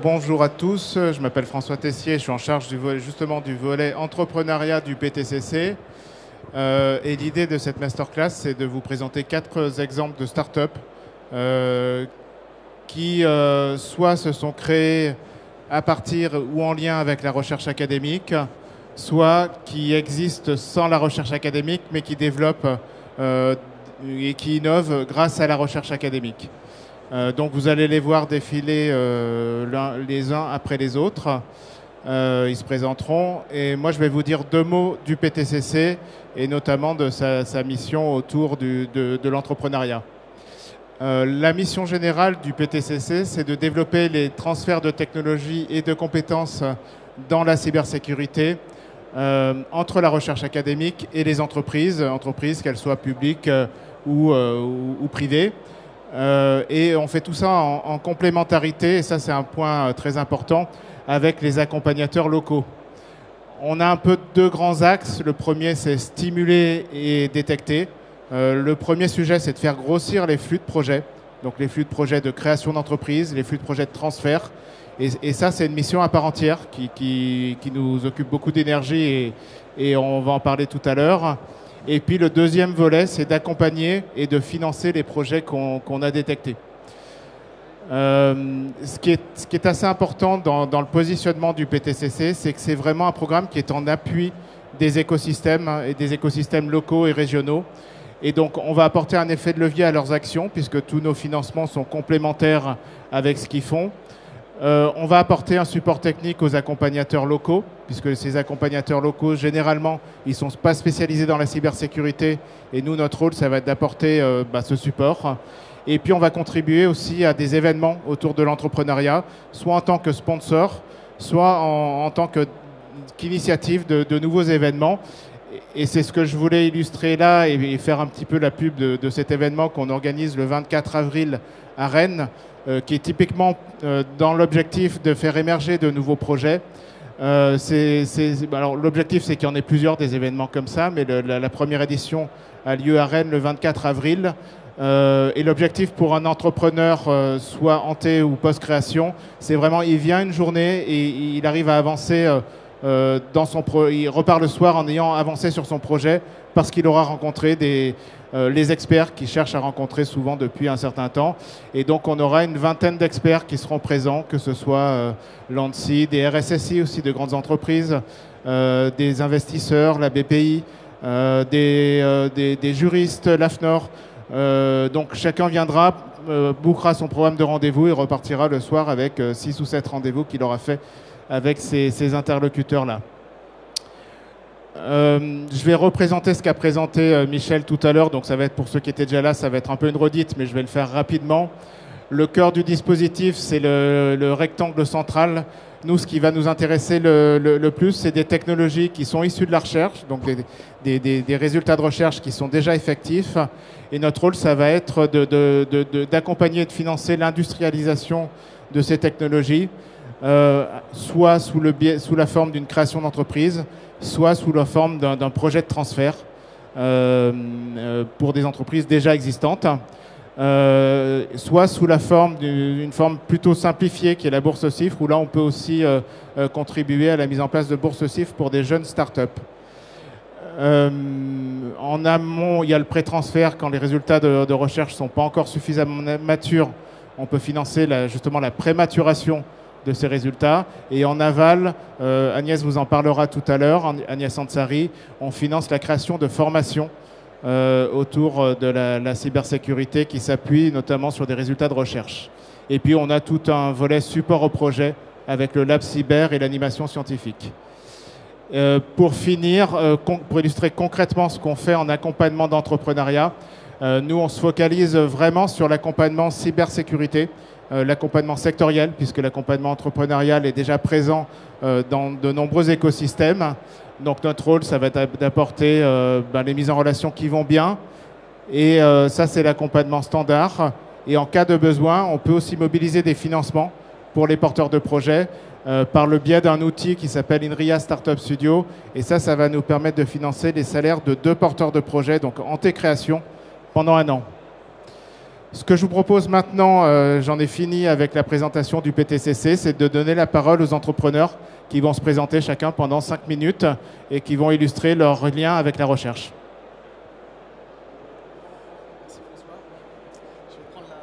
Bonjour à tous, je m'appelle François Tessier, je suis en charge justement du volet entrepreneuriat du PTCC. Et l'idée de cette masterclass, c'est de vous présenter 4 exemples de start-up qui soit se sont créées à partir ou en lien avec la recherche académique, soit qui existent sans la recherche académique, mais qui développent et qui innovent grâce à la recherche académique. Donc vous allez les voir défiler les uns après les autres. Ils se présenteront. Et moi, je vais vous dire 2 mots du PTCC et notamment de sa mission autour de l'entrepreneuriat. La mission générale du PTCC, c'est de développer les transferts de technologies et de compétences dans la cybersécurité entre la recherche académique et les entreprises qu'elles soient publiques ou privées. Et on fait tout ça en complémentarité, et ça c'est un point très important, avec les accompagnateurs locaux. On a un peu 2 grands axes. Le premier, c'est stimuler et détecter. Le premier sujet, c'est de faire grossir les flux de projets, donc les flux de projets de création d'entreprise, les flux de projets de transfert. Et ça, c'est une mission à part entière qui nous occupe beaucoup d'énergie et on va en parler tout à l'heure. Et puis le deuxième volet, c'est d'accompagner et de financer les projets qu'on a détectés. Ce qui est assez important dans le positionnement du PTCC, c'est que c'est vraiment un programme qui est en appui des écosystèmes et des écosystèmes locaux et régionaux. Et donc on va apporter un effet de levier à leurs actions puisque tous nos financements sont complémentaires avec ce qu'ils font. On va apporter un support technique aux accompagnateurs locaux, puisque ces accompagnateurs locaux, généralement, ils ne sont pas spécialisés dans la cybersécurité. Et nous, notre rôle, ça va être d'apporter ce support. Et puis, on va contribuer aussi à des événements autour de l'entrepreneuriat, soit en tant que sponsor, soit en tant qu'initiative de nouveaux événements. Et c'est ce que je voulais illustrer là et faire un petit peu la pub de cet événement qu'on organise le 24 avril à Rennes, qui est typiquement dans l'objectif de faire émerger de nouveaux projets. Alors, l'objectif, c'est qu'il y en ait plusieurs des événements comme ça, mais la première édition a lieu à Rennes le 24 avril. Et l'objectif pour un entrepreneur, soit ante ou post-création, c'est vraiment, il vient une journée et il arrive à avancer il repart le soir en ayant avancé sur son projet parce qu'il aura rencontré les experts qu'il cherche à rencontrer souvent depuis un certain temps. Et donc on aura une vingtaine d'experts qui seront présents, que ce soit l'ANSSI, des RSSI aussi, de grandes entreprises, des investisseurs, la BPI, des juristes, l'AFNOR. Donc chacun viendra, bookera son programme de rendez-vous et repartira le soir avec 6 ou 7 rendez-vous qu'il aura fait avec ces interlocuteurs-là. Je vais représenter ce qu'a présenté Michel tout à l'heure, donc ça va être, pour ceux qui étaient déjà là, ça va être un peu une redite, mais je vais le faire rapidement. Le cœur du dispositif, c'est le rectangle central. Nous, ce qui va nous intéresser le plus, c'est des technologies qui sont issues de la recherche, donc des résultats de recherche qui sont déjà effectifs. Et notre rôle, ça va être d'accompagner et de financer l'industrialisation de ces technologies, soit sous la forme d'une création d'entreprise, soit sous la forme d'un projet de transfert pour des entreprises déjà existantes, soit sous la forme d'une forme plutôt simplifiée qui est la bourse CIFRE, où là on peut aussi contribuer à la mise en place de bourses CIFRE pour des jeunes startups. En amont, il y a le pré-transfert. Quand les résultats de recherche ne sont pas encore suffisamment matures, on peut financer justement la prématuration de ces résultats. Et en aval, Agnès vous en parlera tout à l'heure, Agnès Ansari, on finance la création de formations autour de la cybersécurité qui s'appuie notamment sur des résultats de recherche. Et puis on a tout un volet support au projet avec le Lab Cyber et l'animation scientifique. Pour finir, pour illustrer concrètement ce qu'on fait en accompagnement d'entrepreneuriat, nous on se focalise vraiment sur l'accompagnement cybersécurité, l'accompagnement sectoriel, puisque l'accompagnement entrepreneurial est déjà présent dans de nombreux écosystèmes. Donc notre rôle, ça va être d'apporter les mises en relation qui vont bien. Et ça, c'est l'accompagnement standard. Et en cas de besoin, on peut aussi mobiliser des financements pour les porteurs de projets par le biais d'un outil qui s'appelle INRIA Startup Studio. Et ça va nous permettre de financer les salaires de 2 porteurs de projets, donc en création, pendant 1 an. Ce que je vous propose maintenant, j'en ai fini avec la présentation du PTCC, c'est de donner la parole aux entrepreneurs qui vont se présenter chacun pendant 5 minutes et qui vont illustrer leur lien avec la recherche. Merci François. Je vais prendre la...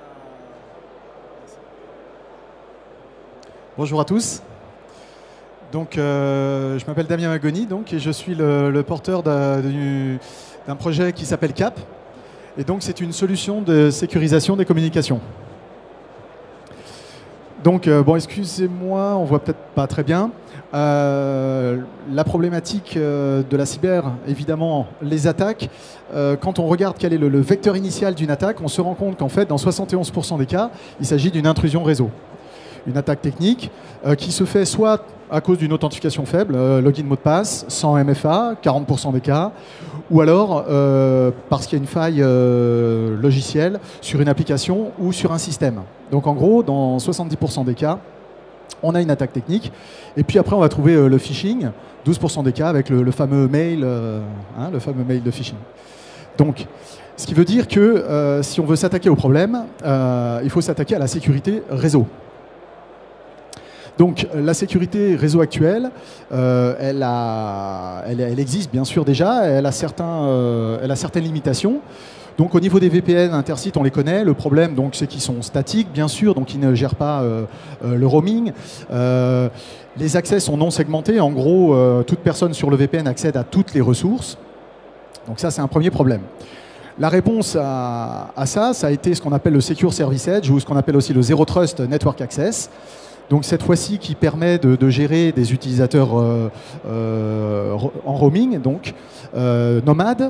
Bonjour à tous. Donc, je m'appelle Damien Magoni et je suis le porteur d'un projet qui s'appelle CAP. Et donc, c'est une solution de sécurisation des communications. Donc, bon, excusez-moi, on voit peut-être pas très bien. La problématique de la cyber, évidemment, les attaques. Quand on regarde quel est le vecteur initial d'une attaque, on se rend compte qu'en fait, dans 71% des cas, il s'agit d'une intrusion réseau. Une attaque technique qui se fait soit à cause d'une authentification faible, login mot de passe, sans MFA, 40% des cas, ou alors parce qu'il y a une faille logicielle sur une application ou sur un système. Donc en gros, dans 70% des cas, on a une attaque technique. Et puis après, on va trouver le phishing, 12% des cas avec le fameux mail, le fameux mail de phishing. Donc, ce qui veut dire que si on veut s'attaquer au problème, il faut s'attaquer à la sécurité réseau. Donc la sécurité réseau actuelle, elle existe bien sûr déjà, elle a certaines limitations. Donc au niveau des VPN intersites, on les connaît. Le problème, c'est qu'ils sont statiques, bien sûr, donc ils ne gèrent pas le roaming. Les accès sont non segmentés. En gros, toute personne sur le VPN accède à toutes les ressources. Donc ça, c'est un premier problème. La réponse à ça a été ce qu'on appelle le Secure Service Edge ou ce qu'on appelle aussi le Zero Trust Network Access. Donc cette fois-ci qui permet de gérer des utilisateurs en roaming, donc nomades,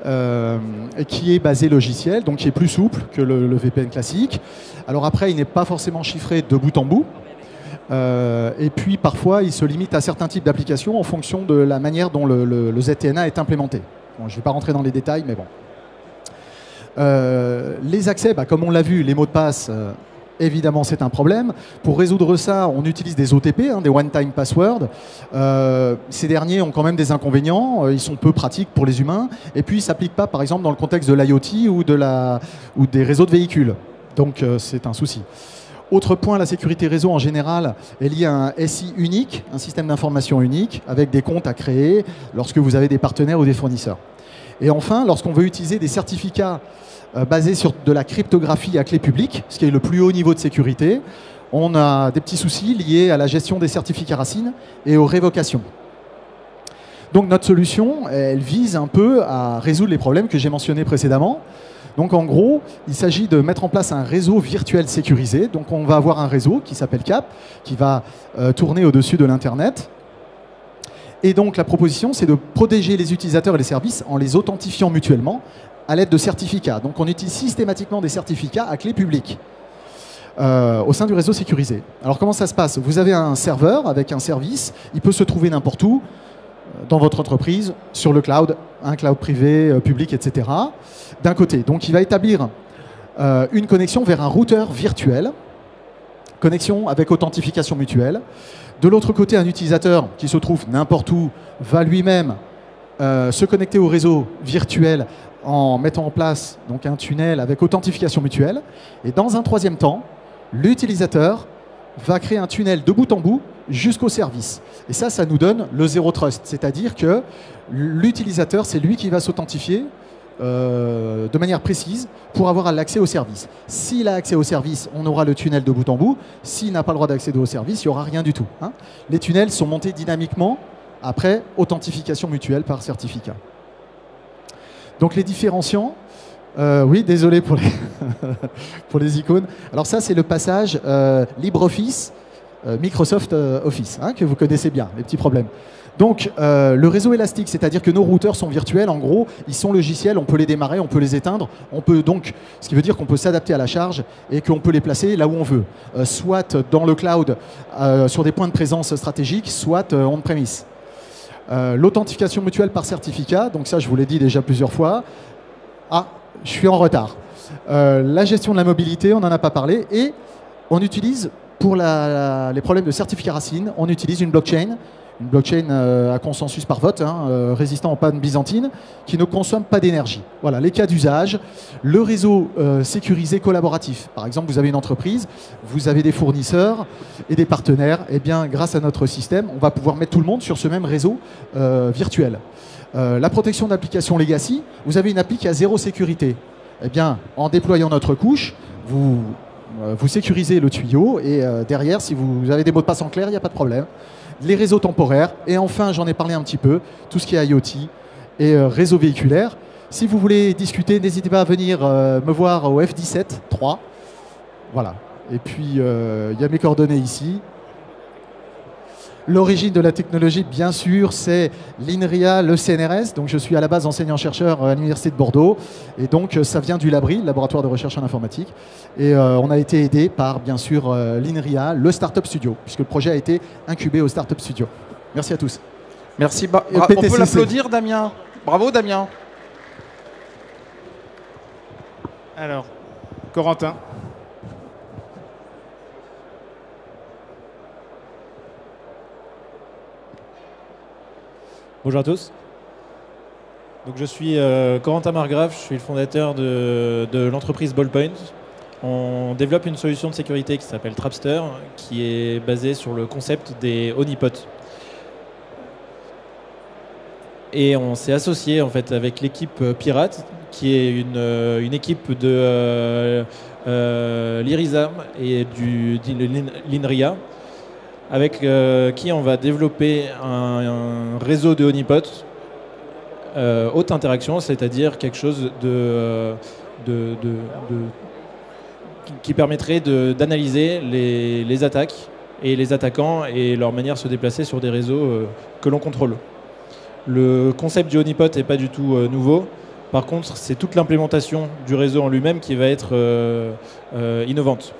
et qui est basé logiciel, donc qui est plus souple que le VPN classique. Alors après, il n'est pas forcément chiffré de bout en bout. Et puis parfois, il se limite à certains types d'applications en fonction de la manière dont le ZTNA est implémenté. Bon, je ne vais pas rentrer dans les détails, mais bon. Les accès, comme on l'a vu, les mots de passe... évidemment, c'est un problème. Pour résoudre ça, on utilise des OTP, des one-time passwords. Ces derniers ont quand même des inconvénients. Ils sont peu pratiques pour les humains. Et puis, ils ne s'appliquent pas, par exemple, dans le contexte de l'IoT ou des réseaux de véhicules. Donc, c'est un souci. Autre point, la sécurité réseau, en général, est liée à un SI unique, un système d'information unique, avec des comptes à créer lorsque vous avez des partenaires ou des fournisseurs. Et enfin, lorsqu'on veut utiliser des certificats basé sur de la cryptographie à clé publique, ce qui est le plus haut niveau de sécurité, on a des petits soucis liés à la gestion des certificats racines et aux révocations. Donc notre solution, elle vise un peu à résoudre les problèmes que j'ai mentionnés précédemment. Donc en gros, il s'agit de mettre en place un réseau virtuel sécurisé. Donc on va avoir un réseau qui s'appelle CAP, qui va tourner au-dessus de l'Internet. Et donc la proposition, c'est de protéger les utilisateurs et les services en les authentifiant mutuellement à l'aide de certificats. Donc on utilise systématiquement des certificats à clé publique au sein du réseau sécurisé. Alors comment ça se passe? Vous avez un serveur avec un service, il peut se trouver n'importe où, dans votre entreprise, sur le cloud, un cloud privé, public, etc. D'un côté, donc il va établir une connexion vers un routeur virtuel, connexion avec authentification mutuelle. De l'autre côté, un utilisateur qui se trouve n'importe où va lui-même se connecter au réseau virtuel en mettant en place donc, un tunnel avec authentification mutuelle. Et dans un troisième temps, l'utilisateur va créer un tunnel de bout en bout jusqu'au service. Et ça nous donne le Zero Trust. C'est-à-dire que l'utilisateur, c'est lui qui va s'authentifier de manière précise pour avoir l'accès au service. S'il a accès au service, on aura le tunnel de bout en bout. S'il n'a pas le droit d'accéder au service, il n'y aura rien du tout. Les tunnels sont montés dynamiquement après authentification mutuelle par certificat. Donc les différenciants, oui, désolé pour les, pour les icônes. Alors ça, c'est le passage LibreOffice, Microsoft Office, que vous connaissez bien, les petits problèmes. Donc le réseau élastique, c'est-à-dire que nos routeurs sont virtuels, en gros, ils sont logiciels, on peut les démarrer, on peut les éteindre, on peut donc, ce qui veut dire qu'on peut s'adapter à la charge et qu'on peut les placer là où on veut, soit dans le cloud, sur des points de présence stratégiques, soit on-premise. L'authentification mutuelle par certificat, donc ça je vous l'ai dit déjà plusieurs fois. Ah, je suis en retard. La gestion de la mobilité, on n'en a pas parlé. Et on utilise, pour les problèmes de certificat racine, on utilise une blockchain une blockchain à consensus par vote, résistant aux pannes byzantines, qui ne consomme pas d'énergie. Voilà, les cas d'usage, le réseau sécurisé collaboratif. Par exemple, vous avez une entreprise, vous avez des fournisseurs et des partenaires. Eh bien, grâce à notre système, on va pouvoir mettre tout le monde sur ce même réseau virtuel. La protection d'applications legacy, vous avez une appli qui a zéro sécurité. Eh bien, en déployant notre couche, vous sécurisez le tuyau et derrière, si vous avez des mots de passe en clair, il n'y a pas de problème. Les réseaux temporaires et enfin, j'en ai parlé un petit peu, tout ce qui est IoT et réseau véhiculaire. Si vous voulez discuter, n'hésitez pas à venir me voir au F17 3. Voilà. Et puis, il y a mes coordonnées ici. L'origine de la technologie, bien sûr, c'est l'INRIA, le CNRS. Donc, je suis à la base enseignant-chercheur à l'Université de Bordeaux. Et donc, ça vient du LABRI, le laboratoire de recherche en informatique. Et on a été aidé par, bien sûr, l'INRIA, le Startup Studio, puisque le projet a été incubé au Startup Studio. Merci à tous. Merci. On peut l'applaudir, Damien. Bravo, Damien. Alors, Corentin. Bonjour à tous. Donc, je suis Corentin Margrave, je suis le fondateur de l'entreprise Ballpoint. On développe une solution de sécurité qui s'appelle Trapster, qui est basée sur le concept des honeypots. Et on s'est associé en fait avec l'équipe Pirate, qui est une équipe de l'IRISA et de l'INRIA, avec qui on va développer un réseau de honeypots haute interaction, c'est-à-dire quelque chose qui permettrait d'analyser les attaques et les attaquants et leur manière de se déplacer sur des réseaux que l'on contrôle. Le concept du honeypot n'est pas du tout nouveau. Par contre, c'est toute l'implémentation du réseau en lui-même qui va être innovante.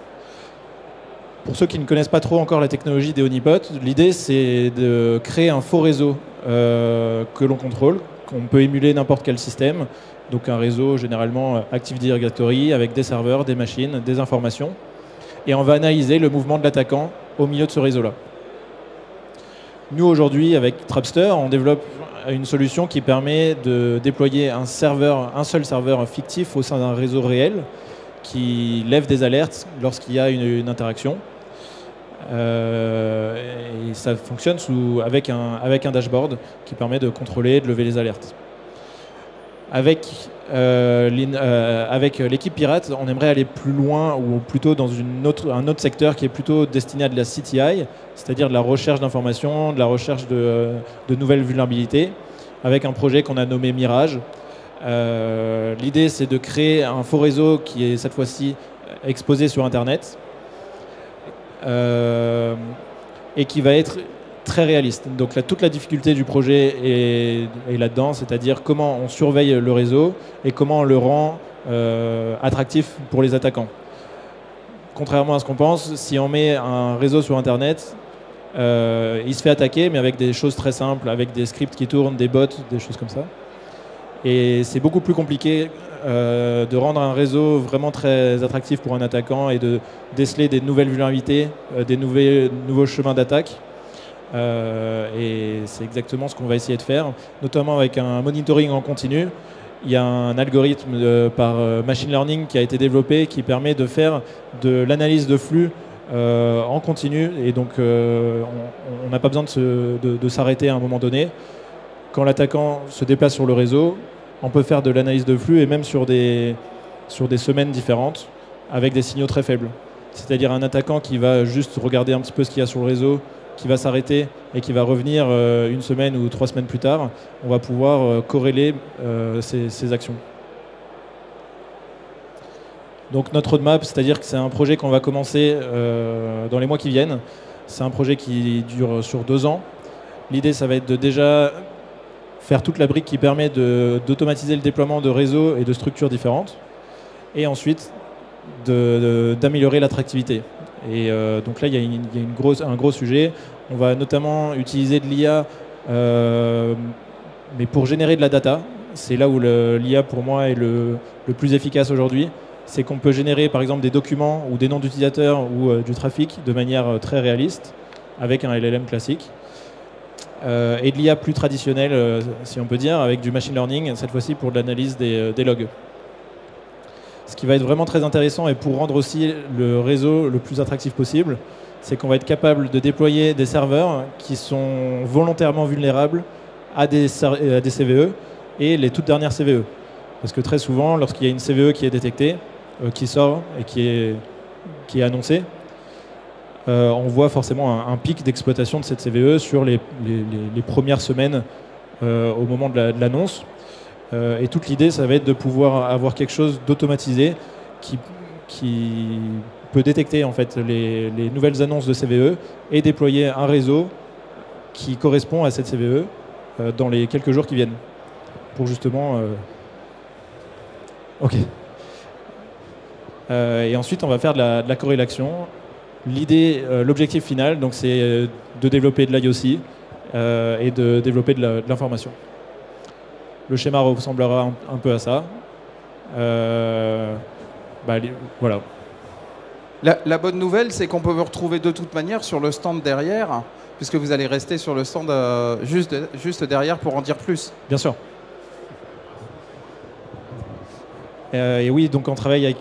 Pour ceux qui ne connaissent pas trop encore la technologie des honeypots, l'idée c'est de créer un faux réseau que l'on contrôle, qu'on peut émuler n'importe quel système. Donc un réseau généralement Active Directory avec des serveurs, des machines, des informations. Et on va analyser le mouvement de l'attaquant au milieu de ce réseau-là. Nous aujourd'hui avec Trapster, on développe une solution qui permet de déployer un seul serveur fictif au sein d'un réseau réel qui lève des alertes lorsqu'il y a une interaction. Et ça fonctionne avec un dashboard qui permet de contrôler et de lever les alertes. Avec l'équipe Pirate, on aimerait aller plus loin ou plutôt dans un autre secteur qui est plutôt destiné à de la CTI, c'est-à-dire de la recherche d'informations, de la recherche de nouvelles vulnérabilités, avec un projet qu'on a nommé Mirage. L'idée, c'est de créer un faux réseau qui est cette fois-ci exposé sur Internet et qui va être très réaliste. Donc là, toute la difficulté du projet est là-dedans, c'est-à-dire comment on surveille le réseau et comment on le rend attractif pour les attaquants. Contrairement à ce qu'on pense, si on met un réseau sur Internet, il se fait attaquer, mais avec des choses très simples, avec des scripts qui tournent, des bots, des choses comme ça. Et c'est beaucoup plus compliqué de rendre un réseau vraiment très attractif pour un attaquant et de déceler des nouvelles vulnérabilités, des nouveaux chemins d'attaque. Et c'est exactement ce qu'on va essayer de faire, notamment avec un monitoring en continu. Il y a un algorithme par machine learning qui a été développé qui permet de faire de l'analyse de flux en continu. Et donc, on n'a pas besoin de s'arrêter à un moment donné. Quand l'attaquant se déplace sur le réseau, on peut faire de l'analyse de flux et même sur des semaines différentes avec des signaux très faibles. C'est-à-dire un attaquant qui va juste regarder un petit peu ce qu'il y a sur le réseau, qui va s'arrêter et qui va revenir une semaine ou 3 semaines plus tard, on va pouvoir corréler ces actions. Donc notre roadmap, c'est-à-dire que c'est un projet qu'on va commencer dans les mois qui viennent. C'est un projet qui dure sur 2 ans. L'idée, ça va être de déjà faire toute la brique qui permet d'automatiser le déploiement de réseaux et de structures différentes. Et ensuite, d'améliorer l'attractivité. Et donc là, il y a un gros sujet. On va notamment utiliser de l'IA, mais pour générer de la data. C'est là où l'IA, pour moi, est le plus efficace aujourd'hui. C'est qu'on peut générer, par exemple, des documents ou des noms d'utilisateurs ou du trafic de manière très réaliste, avec un LLM classique. et de l'IA plus traditionnelle, si on peut dire, avec du machine learning, cette fois-ci pour de l'analyse des logs. Ce qui va être vraiment très intéressant et pour rendre aussi le réseau le plus attractif possible, c'est qu'on va être capable de déployer des serveurs qui sont volontairement vulnérables à des CVE et les toutes dernières CVE. Parce que très souvent, lorsqu'il y a une CVE qui est détectée, qui sort et qui est annoncée, on voit forcément un pic d'exploitation de cette CVE sur les premières semaines au moment de l'annonce. Et toute l'idée, ça va être de pouvoir avoir quelque chose d'automatisé qui peut détecter en fait les nouvelles annonces de CVE et déployer un réseau qui correspond à cette CVE dans les quelques jours qui viennent. Pour justement... Ok. Et ensuite, on va faire de la corrélation. L'idée, l'objectif final, donc, c'est de développer de l'IOC et de développer de l'information. Le schéma ressemblera un peu à ça. Voilà. La bonne nouvelle, c'est qu'on peut vous retrouver de toute manière sur le stand derrière, puisque vous allez rester sur le stand juste derrière pour en dire plus. Bien sûr. Et oui, donc on travaille avec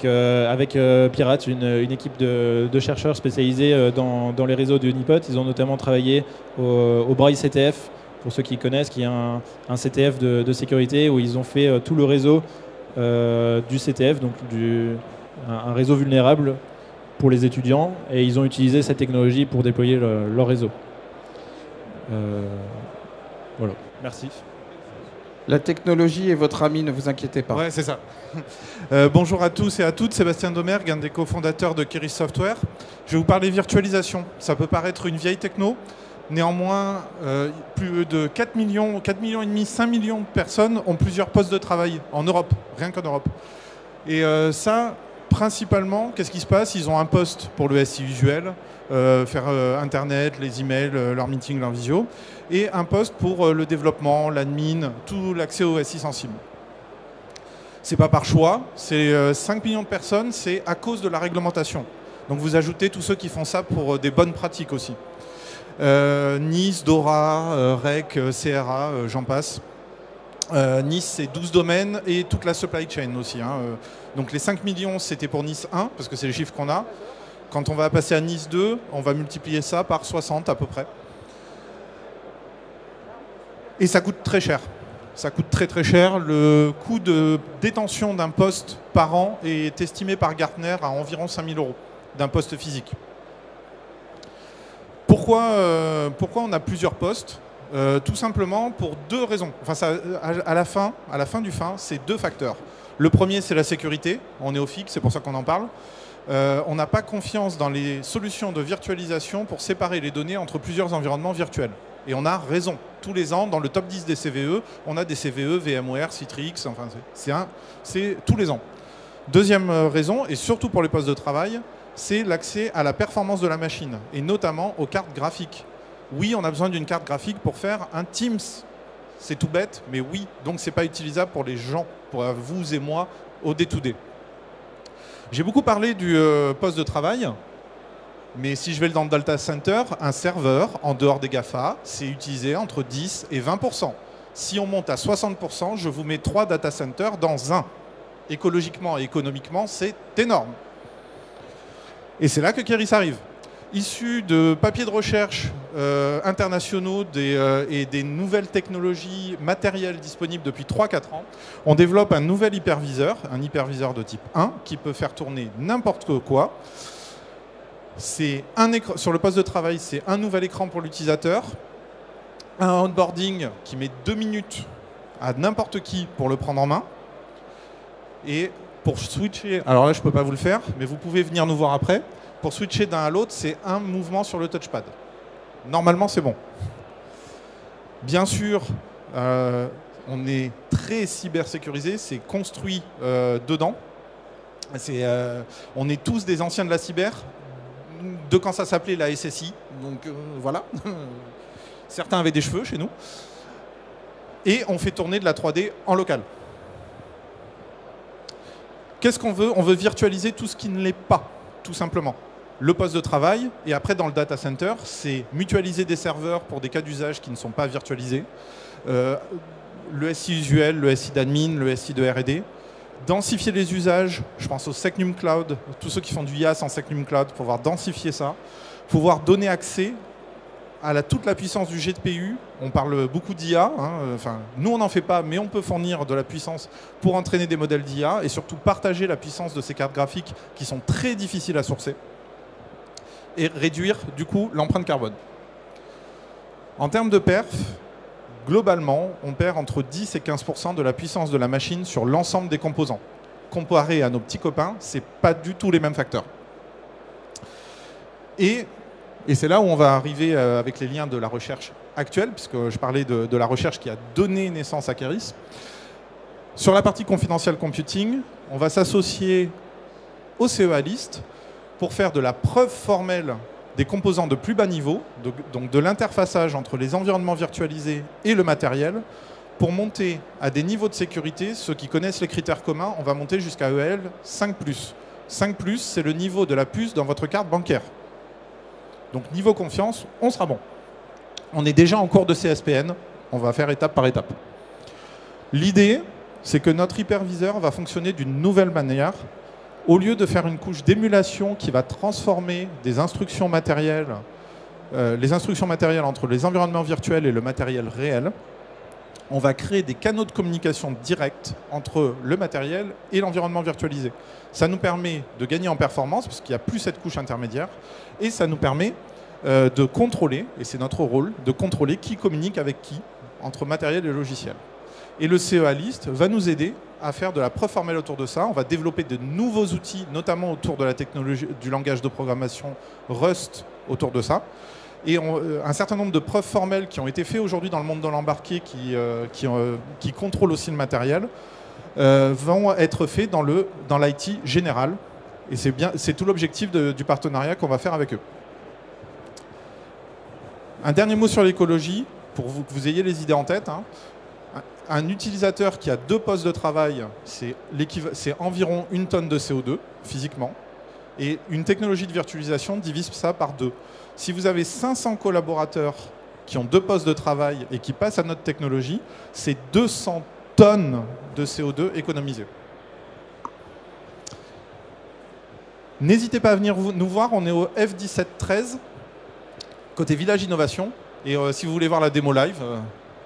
Pirate, une équipe de chercheurs spécialisés dans les réseaux de Honeypot. Ils ont notamment travaillé au Braille CTF, pour ceux qui connaissent, qui est un CTF de sécurité où ils ont fait tout le réseau du CTF, donc un réseau vulnérable pour les étudiants, et ils ont utilisé cette technologie pour déployer leur réseau. Voilà, merci. La technologie est votre ami, ne vous inquiétez pas. Ouais, c'est ça. Bonjour à tous et à toutes, Sébastien Domergue, un des cofondateurs de Keris Software. Je vais vous parler virtualisation. Ça peut paraître une vieille techno. Néanmoins, plus de 4 millions et demi, 5 millions de personnes ont plusieurs postes de travail en Europe, rien qu'en Europe. Et ça, principalement, qu'est-ce qui se passe? Ils ont un poste pour le SI usuel, faire Internet, les emails, leurs meetings, leurs visio, et un poste pour le développement, l'admin, tout l'accès au SI sensible. C'est pas par choix, c'est 5 millions de personnes, c'est à cause de la réglementation. Donc vous ajoutez tous ceux qui font ça pour des bonnes pratiques aussi. Nice, Dora, REC, CRA, j'en passe. Nice, c'est 12 domaines et toute la supply chain aussi. Donc les 5 millions, c'était pour Nice 1, parce que c'est les chiffres qu'on a. Quand on va passer à Nice 2, on va multiplier ça par 60 à peu près. Et ça coûte très cher. Ça coûte très très cher. Le coût de détention d'un poste par an est estimé par Gartner à environ 5 000 € d'un poste physique. Pourquoi on a plusieurs postes? Tout simplement pour deux raisons. Enfin, ça, à la fin du fin, c'est deux facteurs. Le premier, c'est la sécurité. On est au FIC, c'est pour ça qu'on en parle. On n'a pas confiance dans les solutions de virtualisation pour séparer les données entre plusieurs environnements virtuels. Et on a raison. Tous les ans, dans le top 10 des CVE, on a des CVE, VMware, Citrix, enfin, c'est tous les ans. Deuxième raison, et surtout pour les postes de travail, c'est l'accès à la performance de la machine, et notamment aux cartes graphiques. Oui, on a besoin d'une carte graphique pour faire un Teams. C'est tout bête, mais oui. Donc, ce n'est pas utilisable pour les gens, pour vous et moi, au day-to-day. J'ai beaucoup parlé du poste de travail, mais si je vais dans le data center, un serveur, en dehors des GAFA, c'est utilisé entre 10 et 20%. Si on monte à 60%, je vous mets 3 data centers dans un. Écologiquement et économiquement, c'est énorme. Et c'est là que Keris arrive. Issu de papiers de recherche internationaux et des nouvelles technologies matérielles disponibles depuis 3-4 ans, on développe un nouvel hyperviseur, un hyperviseur de type 1, qui peut faire tourner n'importe quoi. Sur le poste de travail, c'est un nouvel écran pour l'utilisateur, un onboarding qui met 2 minutes à n'importe qui pour le prendre en main, et pour switcher, alors là je ne peux pas vous le faire, mais vous pouvez venir nous voir après. Pour switcher d'un à l'autre, c'est un mouvement sur le touchpad. Normalement, c'est bon. Bien sûr, on est très cybersécurisé, c'est construit dedans. On est tous des anciens de la cyber, de quand ça s'appelait la SSI. Donc voilà. Certains avaient des cheveux chez nous. Et on fait tourner de la 3D en local. Qu'est-ce qu'on veut? On veut virtualiser tout ce qui ne l'est pas, tout simplement. le poste de travail. Et après, dans le data center, c'est mutualiser des serveurs pour des cas d'usage qui ne sont pas virtualisés. Le SI usuel, le SI d'admin, le SI de R&D. Densifier les usages, je pense au Secnum Cloud, tous ceux qui font du IaaS en Secnum Cloud, pour pouvoir densifier ça, pouvoir donner accès à toute la puissance du GPU. On parle beaucoup d'IA, nous on n'en fait pas, mais on peut fournir de la puissance pour entraîner des modèles d'IA et surtout partager la puissance de ces cartes graphiques qui sont très difficiles à sourcer et réduire du coup l'empreinte carbone. En termes de perf, globalement, on perd entre 10 et 15% de la puissance de la machine sur l'ensemble des composants. Comparé à nos petits copains, ce n'est pas du tout les mêmes facteurs. Et c'est là où on va arriver avec les liens de la recherche actuelle, puisque je parlais de la recherche qui a donné naissance à Keris. Sur la partie confidential computing, on va s'associer au CEA-List pour faire de la preuve formelle des composants de plus bas niveau, donc de l'interfaçage entre les environnements virtualisés et le matériel, pour monter à des niveaux de sécurité. Ceux qui connaissent les critères communs, on va monter jusqu'à EAL 5+. 5+, c'est le niveau de la puce dans votre carte bancaire. Donc niveau confiance, on sera bon. On est déjà en cours de CSPN, on va faire étape par étape. L'idée, c'est que notre hyperviseur va fonctionner d'une nouvelle manière. Au lieu de faire une couche d'émulation qui va transformer des instructions matérielles, les instructions matérielles entre les environnements virtuels et le matériel réel, on va créer des canaux de communication directs entre le matériel et l'environnement virtualisé. Ça nous permet de gagner en performance, puisqu'il n'y a plus cette couche intermédiaire, et ça nous permet de contrôler, et c'est notre rôle, de contrôler qui communique avec qui, entre matériel et logiciel. Et le CEA-List va nous aider à faire de la preuve formelle autour de ça. On va développer de nouveaux outils, notamment autour de la technologie, du langage de programmation Rust autour de ça. Et un certain nombre de preuves formelles qui ont été faites aujourd'hui dans le monde de l'embarqué, qui contrôlent aussi le matériel, vont être faits dans l'IT général. Et c'est tout l'objectif du partenariat qu'on va faire avec eux. Un dernier mot sur l'écologie, pour que vous ayez les idées en tête. Un utilisateur qui a 2 postes de travail, c'est environ 1 tonne de CO2 physiquement. Et une technologie de virtualisation divise ça par 2. Si vous avez 500 collaborateurs qui ont 2 postes de travail et qui passent à notre technologie, c'est 200 tonnes de CO2 économisées. N'hésitez pas à venir nous voir, on est au F1713, côté Village Innovation. Et si vous voulez voir la démo live,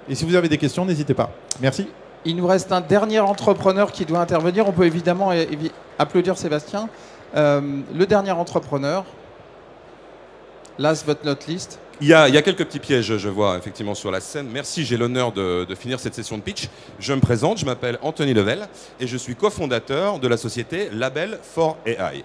et si vous avez des questions, n'hésitez pas. Merci. Il nous reste un dernier entrepreneur qui doit intervenir. On peut évidemment applaudir Sébastien. Le dernier entrepreneur, last but not least. Il y a quelques petits pièges, je vois, effectivement, sur la scène. Merci, j'ai l'honneur de finir cette session de pitch. Je me présente, je m'appelle Anthony Level et je suis cofondateur de la société Label for AI.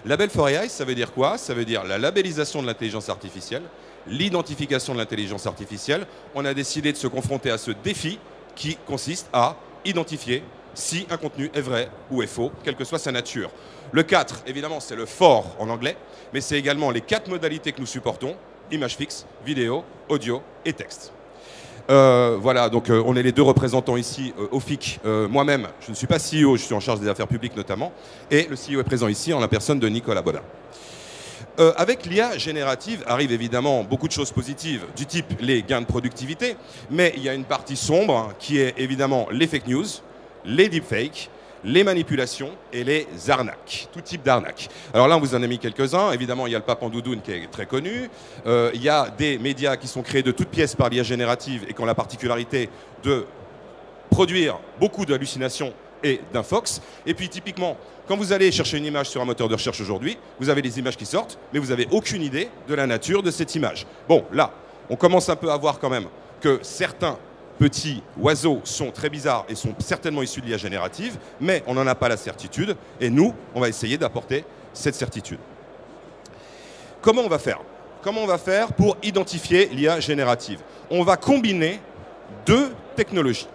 Label for AI, ça veut dire quoi? Ça veut dire la labellisation de l'intelligence artificielle, l'identification de l'intelligence artificielle. On a décidé de se confronter à ce défi qui consiste à identifier si un contenu est vrai ou est faux, quelle que soit sa nature. Le 4, évidemment, c'est le for en anglais, mais c'est également les 4 modalités que nous supportons: image fixe, vidéo, audio et texte. Voilà, donc on est les 2 représentants ici au FIC. Moi-même, je ne suis pas CEO, je suis en charge des affaires publiques notamment, et le CEO est présent ici en la personne de Nicolas Baudin. Avec l'IA générative arrivent évidemment beaucoup de choses positives, du type les gains de productivité, mais il y a une partie sombre qui est évidemment les fake news, les deepfakes, les manipulations et les arnaques, tout type d'arnaques. Alors là, on vous en a mis quelques-uns. Évidemment, il y a le Papandoudoun qui est très connu. Il y a des médias qui sont créés de toutes pièces par l'IA générative et qui ont la particularité de produire beaucoup d'hallucinations et d'infox. Et puis typiquement, quand vous allez chercher une image sur un moteur de recherche aujourd'hui, vous avez des images qui sortent, mais vous n'avez aucune idée de la nature de cette image. Bon, là, on commence un peu à voir quand même que certains petits oiseaux sont très bizarres et sont certainement issus de l'IA générative, mais on n'en a pas la certitude, et nous, on va essayer d'apporter cette certitude. Comment on va faire? Comment on va faire pour identifier l'IA générative? On va combiner 2 technologies.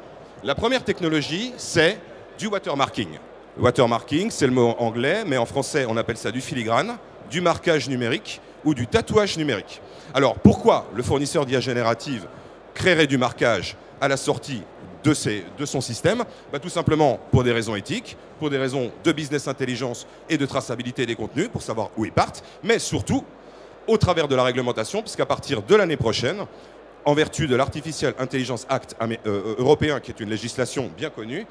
La première technologie, c'est du watermarking. Le watermarking, c'est le mot anglais, mais en français, on appelle ça du filigrane, du marquage numérique ou du tatouage numérique. Alors, pourquoi le fournisseur d'IA générative créerait du marquage à la sortie de son système, tout simplement pour des raisons éthiques, pour des raisons de business intelligence et de traçabilité des contenus, pour savoir où ils partent, mais surtout au travers de la réglementation, puisqu'à partir de l'année prochaine, en vertu de l'Artificial Intelligence Act européen, qui est une législation bien connue,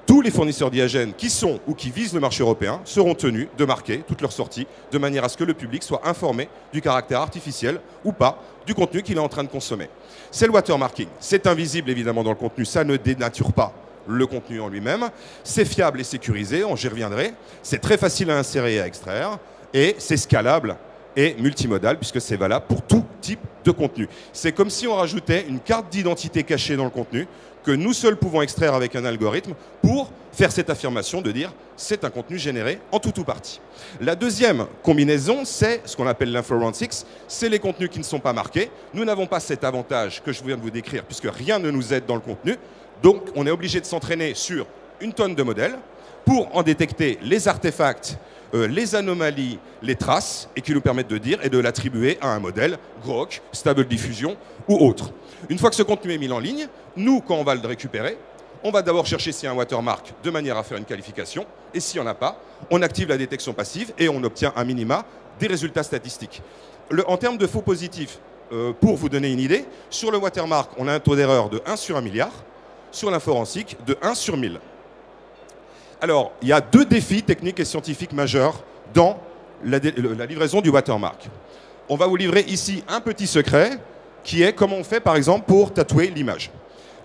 tous les fournisseurs d'IAGN qui sont ou qui visent le marché européen seront tenus de marquer toutes leurs sorties de manière à ce que le public soit informé du caractère artificiel ou pas du contenu qu'il est en train de consommer. C'est le watermarking. C'est invisible évidemment dans le contenu, ça ne dénature pas le contenu en lui-même. C'est fiable et sécurisé, j'y reviendrai. C'est très facile à insérer et à extraire et c'est scalable et multimodal puisque c'est valable pour tout type de contenu. C'est comme si on rajoutait une carte d'identité cachée dans le contenu que nous seuls pouvons extraire avec un algorithme pour faire cette affirmation de dire c'est un contenu généré en tout ou partie. La deuxième combinaison, c'est ce qu'on appelle l'inforensics, c'est les contenus qui ne sont pas marqués. Nous n'avons pas cet avantage que je viens de vous décrire puisque rien ne nous aide dans le contenu. Donc on est obligé de s'entraîner sur une tonne de modèles pour en détecter les artefacts, les anomalies, les traces, et qui nous permettent de dire et de l'attribuer à un modèle, Grok, Stable Diffusion ou autre. Une fois que ce contenu est mis en ligne, nous, quand on va le récupérer, on va d'abord chercher s'il y a un watermark de manière à faire une qualification, et s'il n'y en a pas, on active la détection passive et on obtient à minima des résultats statistiques. En termes de faux positifs, pour vous donner une idée, sur le watermark, on a un taux d'erreur de 1 sur 1 milliard, sur l'inforensique de 1 sur 1000. Alors, il y a deux défis techniques et scientifiques majeurs dans la livraison du watermark. On va vous livrer ici un petit secret qui est comment on fait par exemple pour tatouer l'image.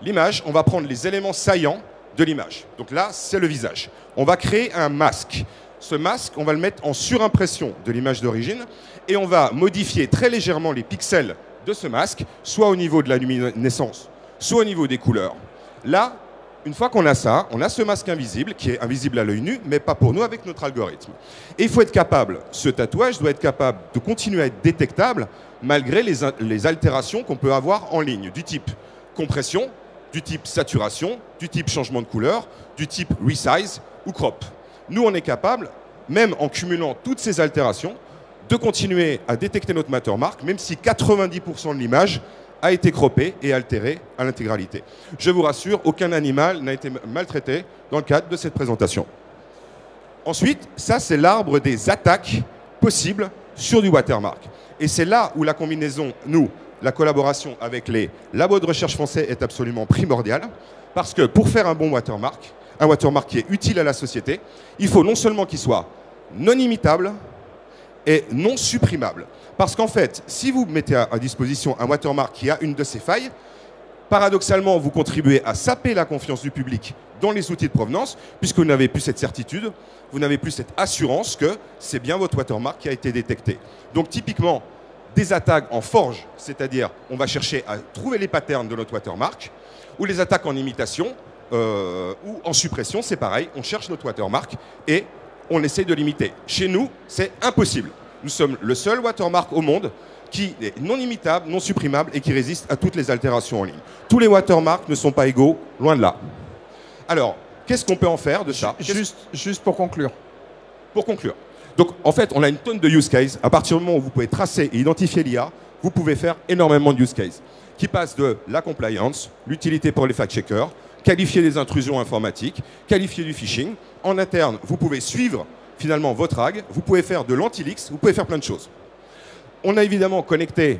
L'image, on va prendre les éléments saillants de l'image. Donc là, c'est le visage. On va créer un masque. Ce masque, on va le mettre en surimpression de l'image d'origine et on va modifier très légèrement les pixels de ce masque, soit au niveau de la luminescence, soit au niveau des couleurs. Là, une fois qu'on a ça, on a ce masque invisible qui est invisible à l'œil nu, mais pas pour nous avec notre algorithme. Et il faut être capable, ce tatouage doit être capable de continuer à être détectable malgré les altérations qu'on peut avoir en ligne, du type compression, du type saturation, du type changement de couleur, du type resize ou crop. Nous, on est capable, même en cumulant toutes ces altérations, de continuer à détecter notre watermark, même si 90% de l'image a été croppé et altéré à l'intégralité. Je vous rassure, aucun animal n'a été maltraité dans le cadre de cette présentation. Ensuite, ça c'est l'arbre des attaques possibles sur du watermark. Et c'est là où la combinaison, la collaboration avec les labos de recherche français est absolument primordiale, parce que pour faire un bon watermark qui est utile à la société, il faut non seulement qu'il soit non imitable et non supprimable. Parce qu'en fait, si vous mettez à disposition un watermark qui a une de ces failles, paradoxalement, vous contribuez à saper la confiance du public dans les outils de provenance, puisque vous n'avez plus cette certitude, vous n'avez plus cette assurance que c'est bien votre watermark qui a été détecté. Donc typiquement, des attaques en forge, c'est-à-dire on va chercher à trouver les patterns de notre watermark, ou les attaques en imitation, ou en suppression, c'est pareil, on cherche notre watermark et on essaie de l'imiter. Chez nous, c'est impossible. Nous sommes le seul watermark au monde qui est non imitable, non supprimable et qui résiste à toutes les altérations en ligne. Tous les watermarks ne sont pas égaux, loin de là. Alors, qu'est-ce qu'on peut en faire de ça? Juste pour conclure. Pour conclure. Donc, en fait, on a une tonne de use cases. À partir du moment où vous pouvez tracer et identifier l'IA, vous pouvez faire énormément de use cases qui passent de la compliance, l'utilité pour les fact-checkers, qualifier des intrusions informatiques, qualifier du phishing. En interne, vous pouvez suivre finalement votre AG, vous pouvez faire de l'anti-leaks, vous pouvez faire plein de choses. On a évidemment connecté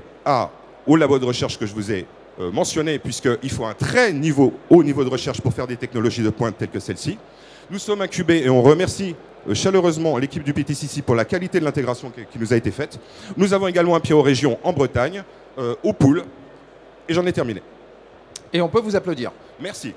au labo de recherche que je vous ai mentionné, puisqu'il faut un très haut niveau de recherche pour faire des technologies de pointe telles que celle-ci. Nous sommes incubés et on remercie chaleureusement l'équipe du PTCC pour la qualité de l'intégration qui nous a été faite. Nous avons également un pied aux régions en Bretagne, au Pool, et j'en ai terminé. Et on peut vous applaudir. Merci.